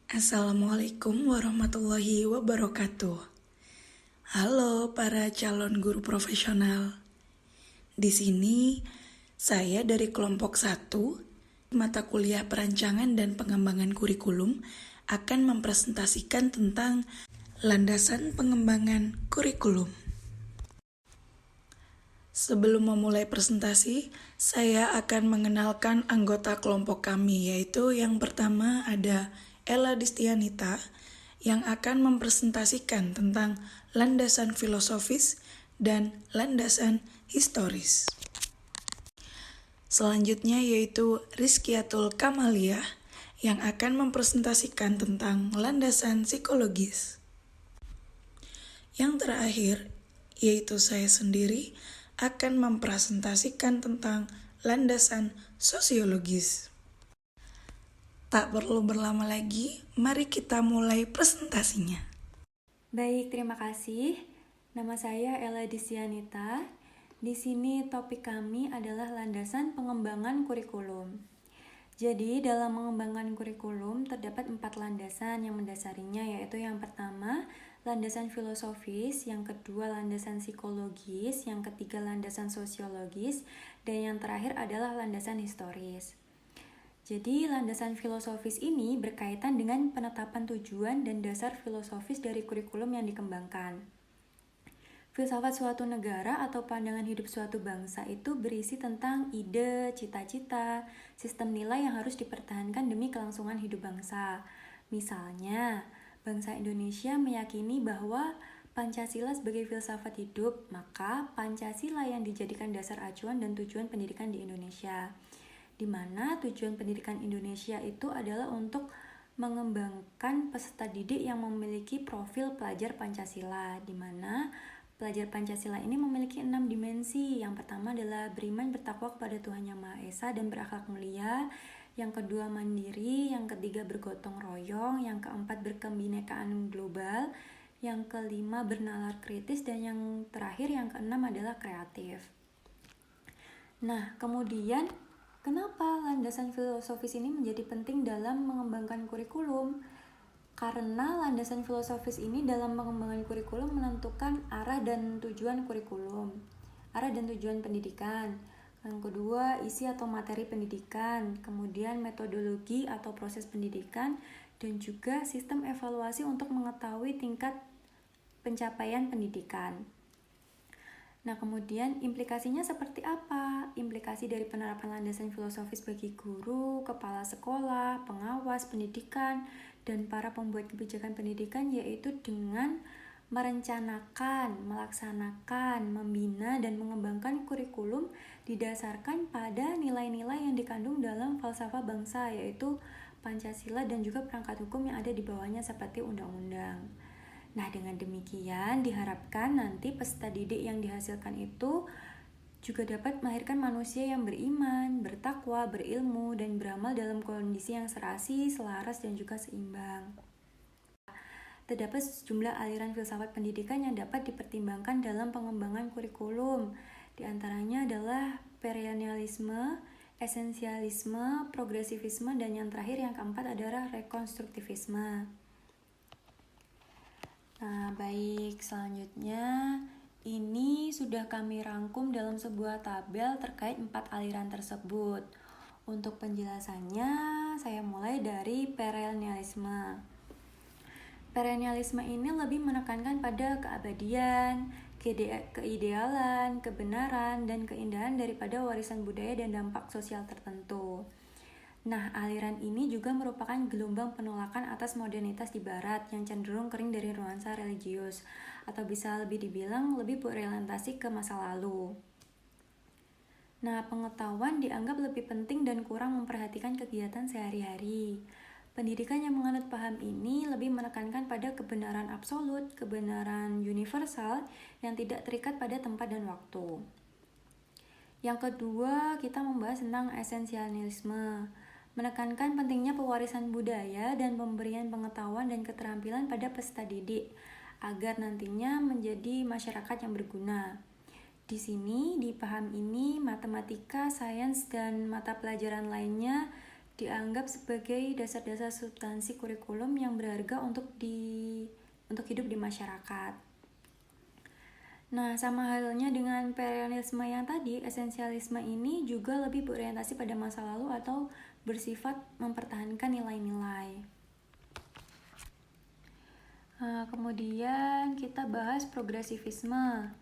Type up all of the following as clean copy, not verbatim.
Assalamualaikum warahmatullahi wabarakatuh. Halo para calon guru profesional. Di sini saya dari kelompok 1 mata kuliah perancangan dan pengembangan kurikulum akan mempresentasikan tentang landasan pengembangan kurikulum. Sebelum memulai presentasi, saya akan mengenalkan anggota kelompok kami, yaitu yang pertama ada Ella Distianita yang akan mempresentasikan tentang landasan filosofis dan landasan historis. Selanjutnya yaitu Rizkiatul Kamaliah yang akan mempresentasikan tentang landasan psikologis. Yang terakhir yaitu saya sendiri akan mempresentasikan tentang landasan sosiologis. Tak perlu berlama lagi, mari kita mulai presentasinya. Baik, terima kasih. Nama saya Ella Disianita. Di sini topik kami adalah landasan pengembangan kurikulum. Jadi, dalam mengembangkan kurikulum terdapat 4 landasan yang mendasarinya, yaitu yang pertama, landasan filosofis, yang kedua landasan psikologis, yang ketiga landasan sosiologis, dan yang terakhir adalah landasan historis. Jadi, landasan filosofis ini berkaitan dengan penetapan tujuan dan dasar filosofis dari kurikulum yang dikembangkan. Filsafat suatu negara atau pandangan hidup suatu bangsa itu berisi tentang ide, cita-cita, sistem nilai yang harus dipertahankan demi kelangsungan hidup bangsa. Misalnya, bangsa Indonesia meyakini bahwa Pancasila sebagai filsafat hidup, maka Pancasila yang dijadikan dasar acuan dan tujuan pendidikan di Indonesia. Di mana tujuan pendidikan Indonesia itu adalah untuk mengembangkan peserta didik yang memiliki profil pelajar Pancasila, di mana pelajar Pancasila ini memiliki 6 dimensi. Yang pertama adalah beriman bertakwa kepada Tuhan Yang Maha Esa dan berakhlak mulia. Yang kedua mandiri, yang ketiga bergotong royong, yang keempat berkebinekaan global, yang kelima bernalar kritis, dan yang terakhir yang keenam adalah kreatif. Nah, kemudian kenapa landasan filosofis ini menjadi penting dalam mengembangkan kurikulum? Karena landasan filosofis ini dalam pengembangan kurikulum menentukan arah dan tujuan kurikulum, arah dan tujuan pendidikan. Yang kedua, isi atau materi pendidikan, kemudian metodologi atau proses pendidikan, dan juga sistem evaluasi untuk mengetahui tingkat pencapaian pendidikan. Nah, kemudian implikasinya seperti apa? Implikasi dari penerapan landasan filosofis bagi guru, kepala sekolah, pengawas pendidikan, dan para pembuat kebijakan pendidikan yaitu dengan merencanakan, melaksanakan, membina, dan mengembangkan kurikulum didasarkan pada nilai-nilai yang dikandung dalam falsafah bangsa, yaitu Pancasila dan juga perangkat hukum yang ada di bawahnya seperti undang-undang. Nah, dengan demikian diharapkan nanti peserta didik yang dihasilkan itu juga dapat melahirkan manusia yang beriman, bertakwa, berilmu, dan beramal dalam kondisi yang serasi, selaras, dan juga seimbang. Terdapat sejumlah aliran filsafat pendidikan yang dapat dipertimbangkan dalam pengembangan kurikulum. Di antaranya adalah perennialisme, esensialisme, progresivisme, dan yang terakhir yang keempat adalah rekonstruktivisme. Nah, baik, selanjutnya ini sudah kami rangkum dalam sebuah tabel terkait 4 aliran tersebut. Untuk penjelasannya, saya mulai dari perennialisme. Perennialisme ini lebih menekankan pada keabadian, keidealan, kebenaran, dan keindahan daripada warisan budaya dan dampak sosial tertentu. Nah, aliran ini juga merupakan gelombang penolakan atas modernitas di barat yang cenderung kering dari nuansa religius, atau bisa lebih dibilang lebih berorientasi ke masa lalu. Nah, pengetahuan dianggap lebih penting dan kurang memperhatikan kegiatan sehari-hari. Pendidikan yang menganut paham ini lebih menekankan pada kebenaran absolut, kebenaran universal yang tidak terikat pada tempat dan waktu. Yang kedua, kita membahas tentang esensialisme, menekankan pentingnya pewarisan budaya dan pemberian pengetahuan dan keterampilan pada peserta didik agar nantinya menjadi masyarakat yang berguna. Di sini, di paham ini, matematika, sains, dan mata pelajaran lainnya dianggap sebagai dasar-dasar substansi kurikulum yang berharga untuk hidup di masyarakat. Nah, sama halnya dengan perennialisme yang tadi, esensialisme ini juga lebih berorientasi pada masa lalu atau bersifat mempertahankan nilai-nilai. Kemudian kita bahas progresivisme.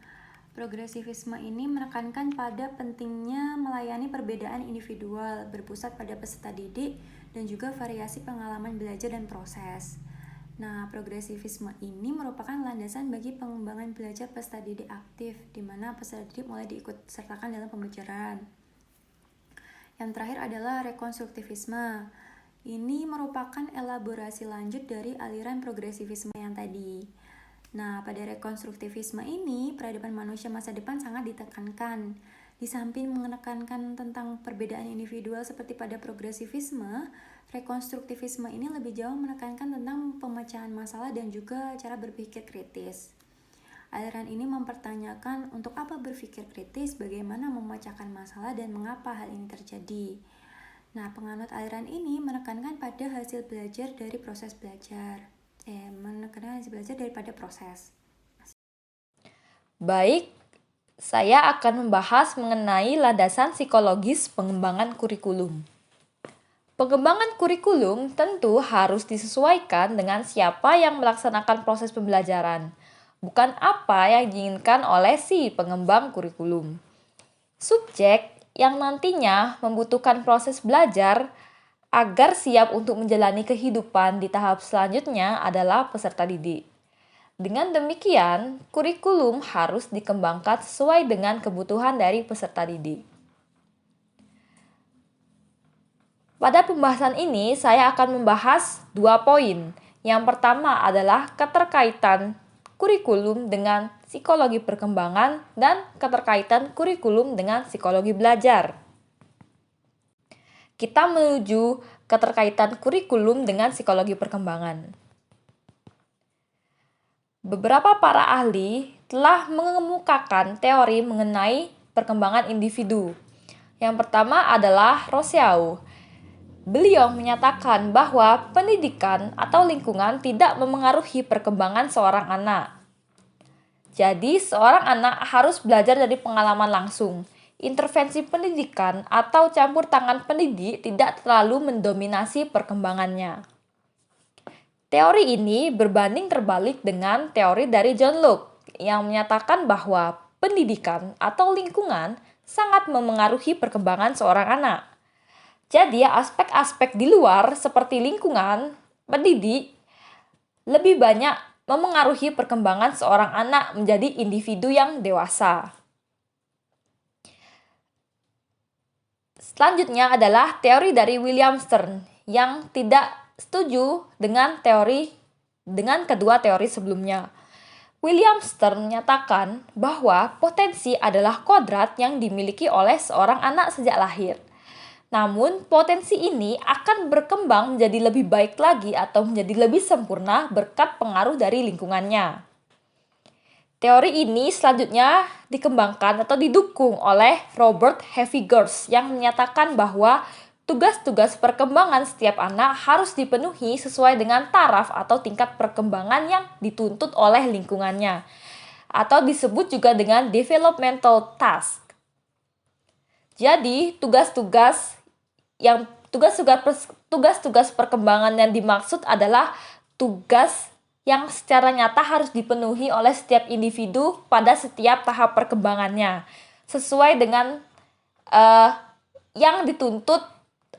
Progresivisme ini menekankan pada pentingnya melayani perbedaan individual, berpusat pada peserta didik, dan juga variasi pengalaman belajar dan proses. Nah, progresivisme ini merupakan landasan bagi pengembangan belajar peserta didik aktif, di mana peserta didik mulai diikut sertakan dalam pembelajaran. Yang terakhir adalah rekonstruktivisme. Ini merupakan elaborasi lanjut dari aliran progresivisme yang tadi. Nah, pada rekonstruktivisme ini, peradaban manusia masa depan sangat ditekankan. Di samping menekankan tentang perbedaan individual seperti pada progresivisme, rekonstruktivisme ini lebih jauh menekankan tentang pemecahan masalah dan juga cara berpikir kritis. Aliran ini mempertanyakan untuk apa berpikir kritis, bagaimana memecahkan masalah, dan mengapa hal ini terjadi. Nah, penganut aliran ini menekankan pada hasil belajar dari proses belajar. Menekankan hasil belajar daripada proses. Baik, saya akan membahas mengenai landasan psikologis pengembangan kurikulum. Pengembangan kurikulum tentu harus disesuaikan dengan siapa yang melaksanakan proses pembelajaran, bukan apa yang diinginkan oleh si pengembang kurikulum. Subjek yang nantinya membutuhkan proses belajar agar siap untuk menjalani kehidupan di tahap selanjutnya adalah peserta didik. Dengan demikian, kurikulum harus dikembangkan sesuai dengan kebutuhan dari peserta didik. Pada pembahasan ini, saya akan membahas 2 poin. Yang pertama adalah keterkaitan kurikulum dengan psikologi perkembangan dan keterkaitan kurikulum dengan psikologi belajar. Kita menuju keterkaitan kurikulum dengan psikologi perkembangan. Beberapa para ahli telah mengemukakan teori mengenai perkembangan individu. Yang pertama adalah Rousseau. Beliau menyatakan bahwa pendidikan atau lingkungan tidak memengaruhi perkembangan seorang anak. Jadi, seorang anak harus belajar dari pengalaman langsung. Intervensi pendidikan atau campur tangan pendidik tidak terlalu mendominasi perkembangannya. Teori ini berbanding terbalik dengan teori dari John Locke yang menyatakan bahwa pendidikan atau lingkungan sangat memengaruhi perkembangan seorang anak. Jadi, aspek-aspek di luar seperti lingkungan, pendidik, lebih banyak memengaruhi perkembangan seorang anak menjadi individu yang dewasa. Selanjutnya adalah teori dari William Stern yang tidak setuju dengan kedua teori sebelumnya. William Stern menyatakan bahwa potensi adalah kodrat yang dimiliki oleh seorang anak sejak lahir. Namun, potensi ini akan berkembang menjadi lebih baik lagi atau menjadi lebih sempurna berkat pengaruh dari lingkungannya. Teori ini selanjutnya dikembangkan atau didukung oleh Robert Hevigers yang menyatakan bahwa tugas-tugas perkembangan setiap anak harus dipenuhi sesuai dengan taraf atau tingkat perkembangan yang dituntut oleh lingkungannya, atau disebut juga dengan developmental task. Jadi, tugas-tugas perkembangan yang dimaksud adalah tugas yang secara nyata harus dipenuhi oleh setiap individu pada setiap tahap perkembangannya, sesuai dengan yang dituntut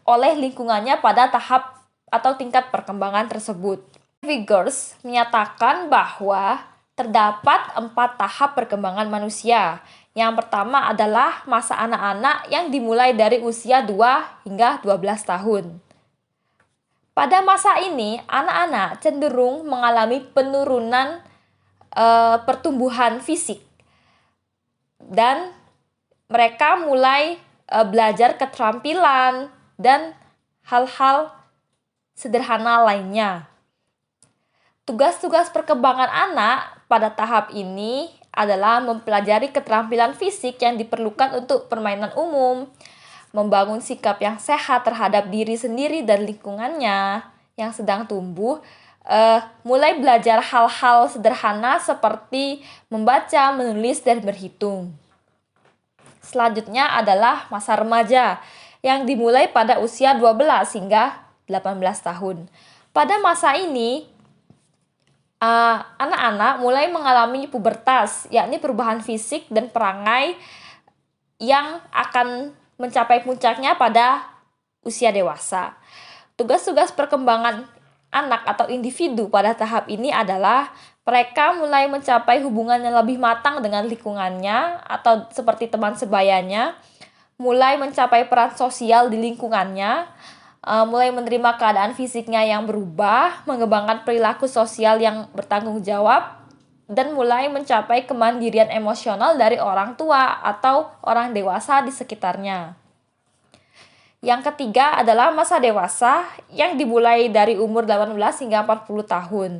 oleh lingkungannya pada tahap atau tingkat perkembangan tersebut. Vigors menyatakan bahwa terdapat 4 tahap perkembangan manusia. Yang pertama adalah masa anak-anak yang dimulai dari usia 2 hingga 12 tahun. Pada masa ini, anak-anak cenderung mengalami penurunan pertumbuhan fisik. Dan mereka mulai belajar keterampilan dan hal-hal sederhana lainnya. Tugas-tugas perkembangan anak pada tahap ini adalah mempelajari keterampilan fisik yang diperlukan untuk permainan umum, membangun sikap yang sehat terhadap diri sendiri dan lingkungannya yang sedang tumbuh, mulai belajar hal-hal sederhana seperti membaca, menulis, dan berhitung. Selanjutnya adalah masa remaja yang dimulai pada usia 12 hingga 18 tahun. Pada masa ini, anak-anak mulai mengalami pubertas, yakni perubahan fisik dan perangai yang akan mencapai puncaknya pada usia dewasa. Tugas-tugas perkembangan anak atau individu pada tahap ini adalah mereka mulai mencapai hubungan yang lebih matang dengan lingkungannya atau seperti teman sebayanya, mulai mencapai peran sosial di lingkungannya, mulai menerima keadaan fisiknya yang berubah, mengembangkan perilaku sosial yang bertanggung jawab, dan mulai mencapai kemandirian emosional dari orang tua atau orang dewasa di sekitarnya. Yang ketiga adalah masa dewasa yang dimulai dari umur 18 hingga 40 tahun.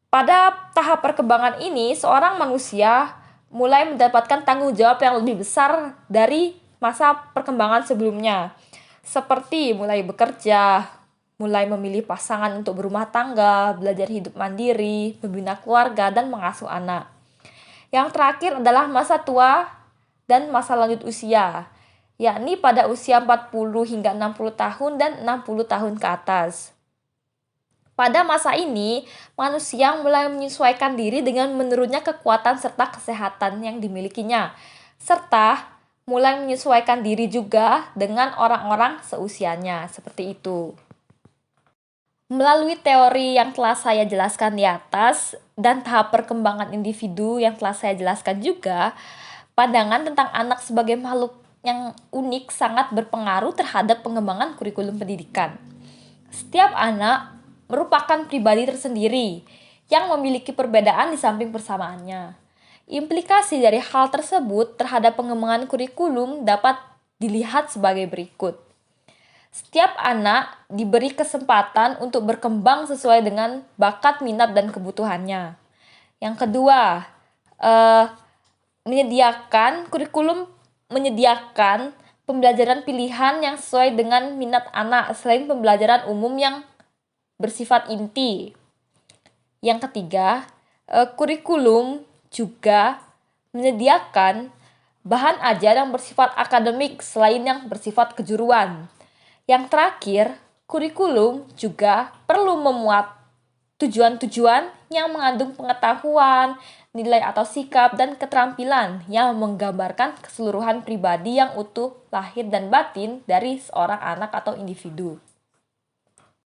Pada tahap perkembangan ini, seorang manusia mulai mendapatkan tanggung jawab yang lebih besar dari masa perkembangan sebelumnya, seperti mulai bekerja, mulai memilih pasangan untuk berumah tangga, belajar hidup mandiri, membina keluarga, dan mengasuh anak. Yang terakhir adalah masa tua dan masa lanjut usia, yakni pada usia 40 hingga 60 tahun dan 60 tahun ke atas. Pada masa ini, manusia mulai menyesuaikan diri dengan menurunnya kekuatan serta kesehatan yang dimilikinya, serta mulai menyesuaikan diri juga dengan orang-orang seusianya, seperti itu. Melalui teori yang telah saya jelaskan di atas dan tahap perkembangan individu yang telah saya jelaskan juga, pandangan tentang anak sebagai makhluk yang unik sangat berpengaruh terhadap pengembangan kurikulum pendidikan. Setiap anak merupakan pribadi tersendiri yang memiliki perbedaan di samping persamaannya. Implikasi dari hal tersebut terhadap pengembangan kurikulum dapat dilihat sebagai berikut. Setiap anak diberi kesempatan untuk berkembang sesuai dengan bakat, minat, dan kebutuhannya. Yang kedua, kurikulum menyediakan pembelajaran pilihan yang sesuai dengan minat anak selain pembelajaran umum yang bersifat inti. Yang ketiga, kurikulum juga menyediakan bahan ajar yang bersifat akademik selain yang bersifat kejuruan. Yang terakhir, kurikulum juga perlu memuat tujuan-tujuan yang mengandung pengetahuan, nilai atau sikap, dan keterampilan yang menggambarkan keseluruhan pribadi yang utuh, lahir dan batin dari seorang anak atau individu.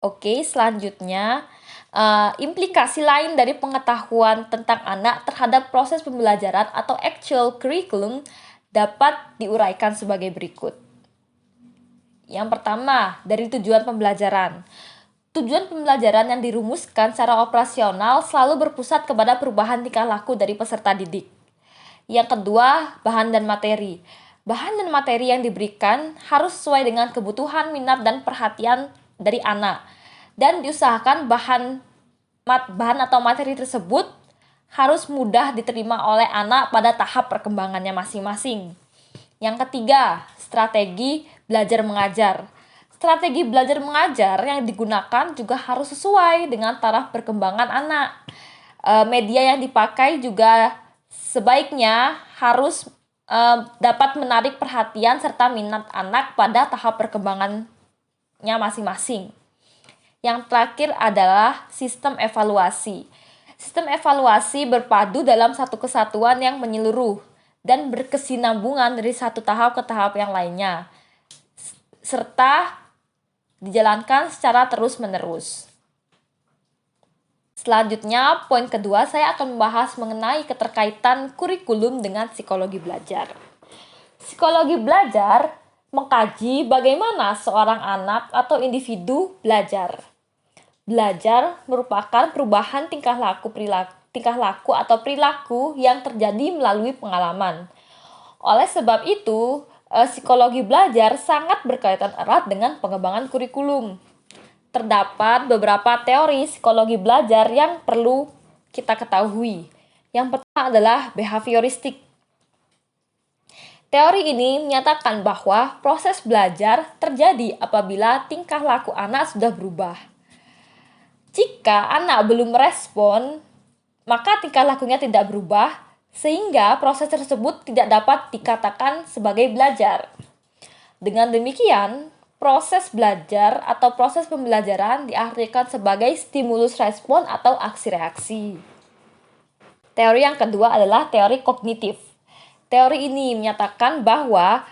Oke, selanjutnya, implikasi lain dari pengetahuan tentang anak terhadap proses pembelajaran atau actual curriculum dapat diuraikan sebagai berikut. Yang pertama, dari tujuan pembelajaran. Tujuan pembelajaran yang dirumuskan secara operasional selalu berpusat kepada perubahan tingkah laku dari peserta didik. Yang kedua, bahan dan materi. Bahan dan materi yang diberikan harus sesuai dengan kebutuhan, minat, dan perhatian dari anak. Dan diusahakan bahan atau materi tersebut harus mudah diterima oleh anak pada tahap perkembangannya masing-masing. Yang ketiga, strategi belajar mengajar. Strategi belajar mengajar yang digunakan juga harus sesuai dengan taraf perkembangan anak. Media yang dipakai juga sebaiknya harus dapat menarik perhatian serta minat anak pada tahap perkembangannya masing-masing. Yang terakhir adalah sistem evaluasi. Sistem evaluasi berpadu dalam satu kesatuan yang menyeluruh dan berkesinambungan dari satu tahap ke tahap yang lainnya, serta dijalankan secara terus-menerus. Selanjutnya, poin kedua, saya akan membahas mengenai keterkaitan kurikulum dengan psikologi belajar. Psikologi belajar mengkaji bagaimana seorang anak atau individu belajar. Belajar merupakan perubahan tingkah laku atau perilaku yang terjadi melalui pengalaman. Oleh sebab itu, psikologi belajar sangat berkaitan erat dengan pengembangan kurikulum. Terdapat beberapa teori psikologi belajar yang perlu kita ketahui. Yang pertama adalah behavioristik. Teori ini menyatakan bahwa proses belajar terjadi apabila tingkah laku anak sudah berubah. Jika anak belum merespon, maka tingkah lakunya tidak berubah, sehingga proses tersebut tidak dapat dikatakan sebagai belajar. Dengan demikian, proses belajar atau proses pembelajaran diartikan sebagai stimulus respon atau aksi reaksi. Teori yang kedua adalah teori kognitif. Teori ini menyatakan bahwa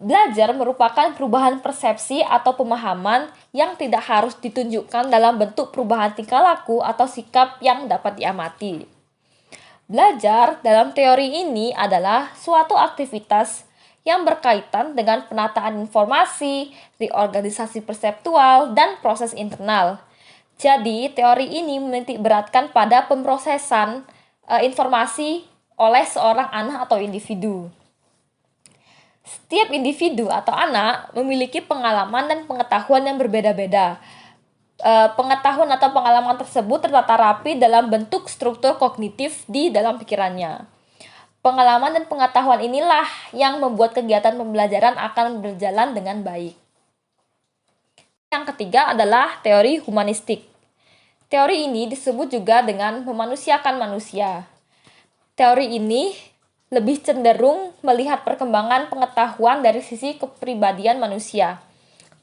belajar merupakan perubahan persepsi atau pemahaman yang tidak harus ditunjukkan dalam bentuk perubahan tingkah laku atau sikap yang dapat diamati. Belajar dalam teori ini adalah suatu aktivitas yang berkaitan dengan penataan informasi, reorganisasi perseptual, dan proses internal. Jadi, teori ini menitik beratkan pada pemrosesan informasi oleh seorang anak atau individu. Setiap individu atau anak memiliki pengalaman dan pengetahuan yang berbeda-beda. Pengetahuan atau pengalaman tersebut tertata rapi dalam bentuk struktur kognitif di dalam pikirannya. Pengalaman dan pengetahuan inilah yang membuat kegiatan pembelajaran akan berjalan dengan baik. Yang ketiga adalah teori humanistik. Teori ini disebut juga dengan memanusiakan manusia. Teori ini lebih cenderung melihat perkembangan pengetahuan dari sisi kepribadian manusia.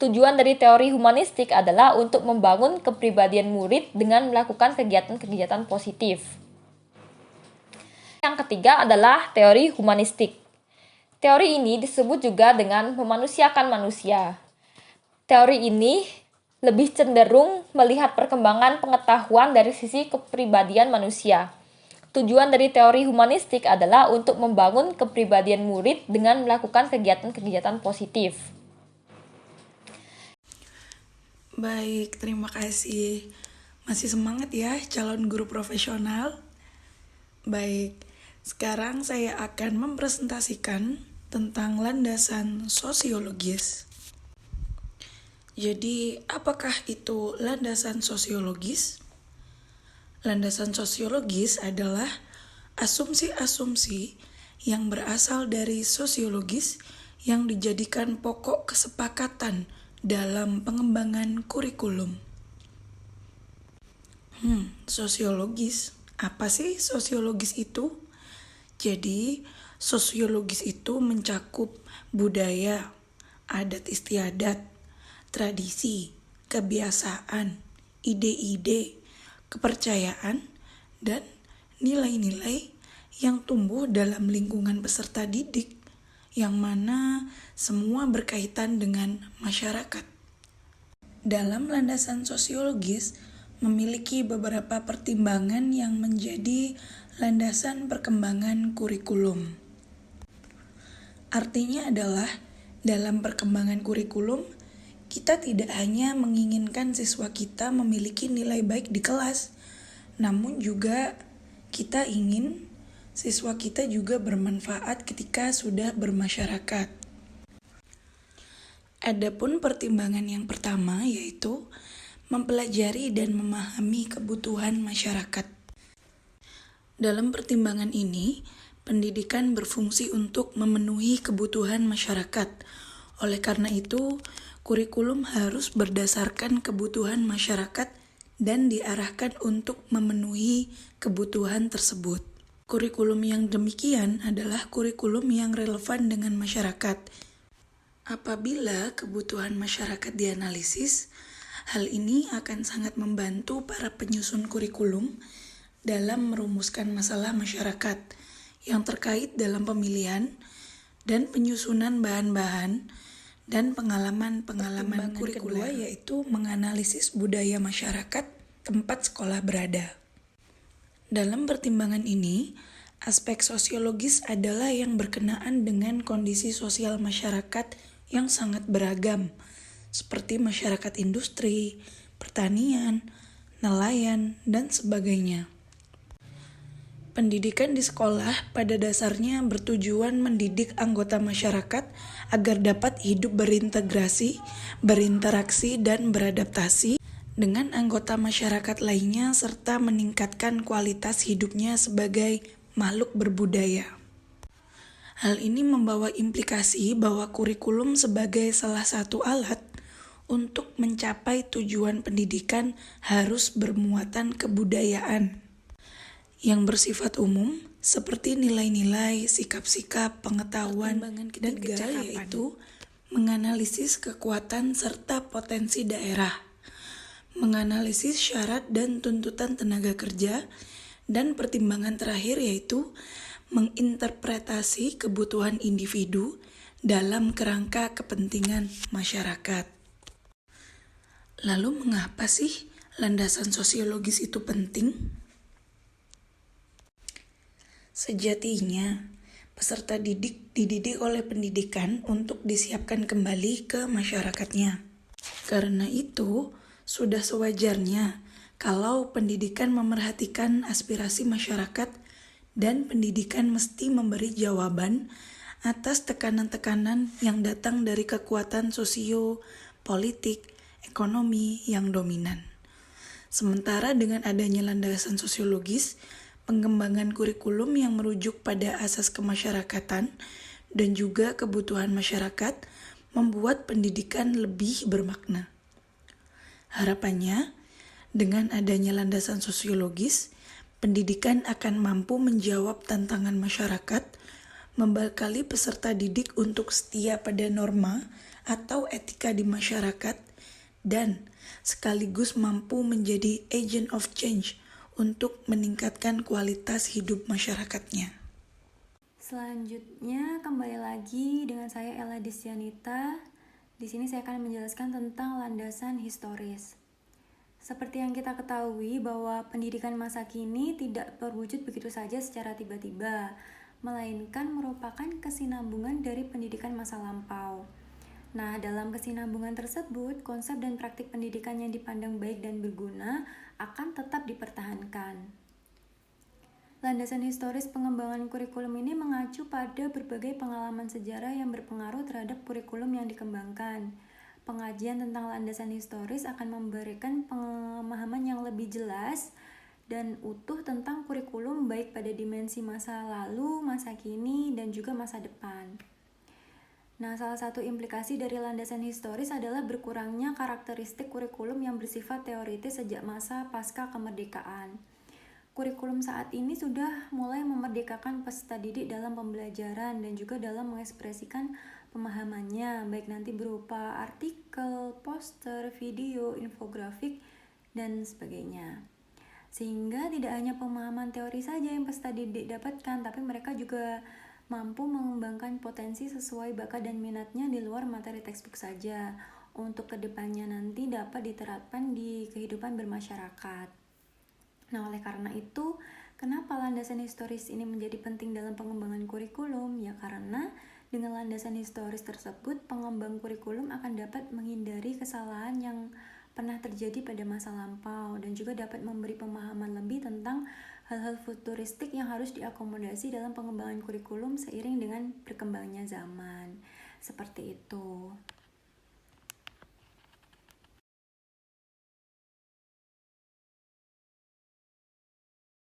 Tujuan dari teori humanistik adalah untuk membangun kepribadian murid dengan melakukan kegiatan-kegiatan positif. Yang ketiga adalah teori humanistik. Teori ini disebut juga dengan memanusiakan manusia. Teori ini lebih cenderung melihat perkembangan pengetahuan dari sisi kepribadian manusia. Tujuan dari teori humanistik adalah untuk membangun kepribadian murid dengan melakukan kegiatan-kegiatan positif. Baik, terima kasih. Masih semangat ya calon guru profesional? Baik, sekarang saya akan mempresentasikan tentang landasan sosiologis. Jadi, apakah itu landasan sosiologis? Landasan sosiologis adalah asumsi-asumsi yang berasal dari sosiologis yang dijadikan pokok kesepakatan dalam pengembangan kurikulum. Sosiologis. Apa sih sosiologis itu? Jadi, sosiologis itu mencakup budaya, adat istiadat, tradisi, kebiasaan, ide-ide, kepercayaan, dan nilai-nilai yang tumbuh dalam lingkungan peserta didik, yang mana semua berkaitan dengan masyarakat. Dalam landasan sosiologis, memiliki beberapa pertimbangan yang menjadi landasan perkembangan kurikulum. Artinya adalah, dalam perkembangan kurikulum, kita tidak hanya menginginkan siswa kita memiliki nilai baik di kelas, namun juga kita ingin siswa kita juga bermanfaat ketika sudah bermasyarakat. Adapun pertimbangan yang pertama yaitu mempelajari dan memahami kebutuhan masyarakat. Dalam pertimbangan ini, pendidikan berfungsi untuk memenuhi kebutuhan masyarakat. Oleh karena itu, kurikulum harus berdasarkan kebutuhan masyarakat dan diarahkan untuk memenuhi kebutuhan tersebut. Kurikulum yang demikian adalah kurikulum yang relevan dengan masyarakat. Apabila kebutuhan masyarakat dianalisis, hal ini akan sangat membantu para penyusun kurikulum dalam merumuskan masalah masyarakat yang terkait dalam pemilihan dan penyusunan bahan-bahan dan pengalaman kurikuler, yaitu menganalisis budaya masyarakat tempat sekolah berada. Dalam pertimbangan ini, aspek sosiologis adalah yang berkenaan dengan kondisi sosial masyarakat yang sangat beragam, seperti masyarakat industri, pertanian, nelayan, dan sebagainya. Pendidikan di sekolah pada dasarnya bertujuan mendidik anggota masyarakat agar dapat hidup berintegrasi, berinteraksi, dan beradaptasi dengan anggota masyarakat lainnya serta meningkatkan kualitas hidupnya sebagai makhluk berbudaya. Hal ini membawa implikasi bahwa kurikulum sebagai salah satu alat untuk mencapai tujuan pendidikan harus bermuatan kebudayaan yang bersifat umum seperti nilai-nilai, sikap-sikap, pengetahuan, dan kecakapan, yaitu menganalisis kekuatan serta potensi daerah, menganalisis syarat dan tuntutan tenaga kerja, dan pertimbangan terakhir yaitu menginterpretasi kebutuhan individu dalam kerangka kepentingan masyarakat. Lalu mengapa sih landasan sosiologis itu penting? Sejatinya, peserta dididik oleh pendidikan untuk disiapkan kembali ke masyarakatnya. Karena itu, sudah sewajarnya kalau pendidikan memerhatikan aspirasi masyarakat dan pendidikan mesti memberi jawaban atas tekanan-tekanan yang datang dari kekuatan sosio, politik, ekonomi yang dominan. Sementara dengan adanya landasan sosiologis, pengembangan kurikulum yang merujuk pada asas kemasyarakatan dan juga kebutuhan masyarakat membuat pendidikan lebih bermakna. Harapannya, dengan adanya landasan sosiologis, pendidikan akan mampu menjawab tantangan masyarakat, membekali peserta didik untuk setia pada norma atau etika di masyarakat, dan sekaligus mampu menjadi agent of change untuk meningkatkan kualitas hidup masyarakatnya. Selanjutnya kembali lagi dengan saya Ella Disyanita. Di sini saya akan menjelaskan tentang landasan historis. Seperti yang kita ketahui bahwa pendidikan masa kini tidak terwujud begitu saja secara tiba-tiba, melainkan merupakan kesinambungan dari pendidikan masa lampau. Nah, dalam kesinambungan tersebut, konsep dan praktik pendidikan yang dipandang baik dan berguna akan tetap dipertahankan. Landasan historis pengembangan kurikulum ini mengacu pada berbagai pengalaman sejarah yang berpengaruh terhadap kurikulum yang dikembangkan. Pengajian tentang landasan historis akan memberikan pemahaman yang lebih jelas dan utuh tentang kurikulum baik pada dimensi masa lalu, masa kini, dan juga masa depan. Nah, salah satu implikasi dari landasan historis adalah berkurangnya karakteristik kurikulum yang bersifat teoritis sejak masa pasca kemerdekaan. Kurikulum saat ini sudah mulai memerdekakan peserta didik dalam pembelajaran dan juga dalam mengekspresikan pemahamannya, baik nanti berupa artikel, poster, video, infografik, dan sebagainya. Sehingga tidak hanya pemahaman teori saja yang peserta didik dapatkan, tapi mereka juga mampu mengembangkan potensi sesuai bakat dan minatnya di luar materi textbook saja, untuk kedepannya nanti dapat diterapkan di kehidupan bermasyarakat. Nah, oleh karena itu, kenapa landasan historis ini menjadi penting dalam pengembangan kurikulum? Ya karena dengan landasan historis tersebut, pengembang kurikulum akan dapat menghindari kesalahan yang pernah terjadi pada masa lampau dan juga dapat memberi pemahaman lebih tentang hal-hal futuristik yang harus diakomodasi dalam pengembangan kurikulum seiring dengan berkembangnya zaman. Seperti itu.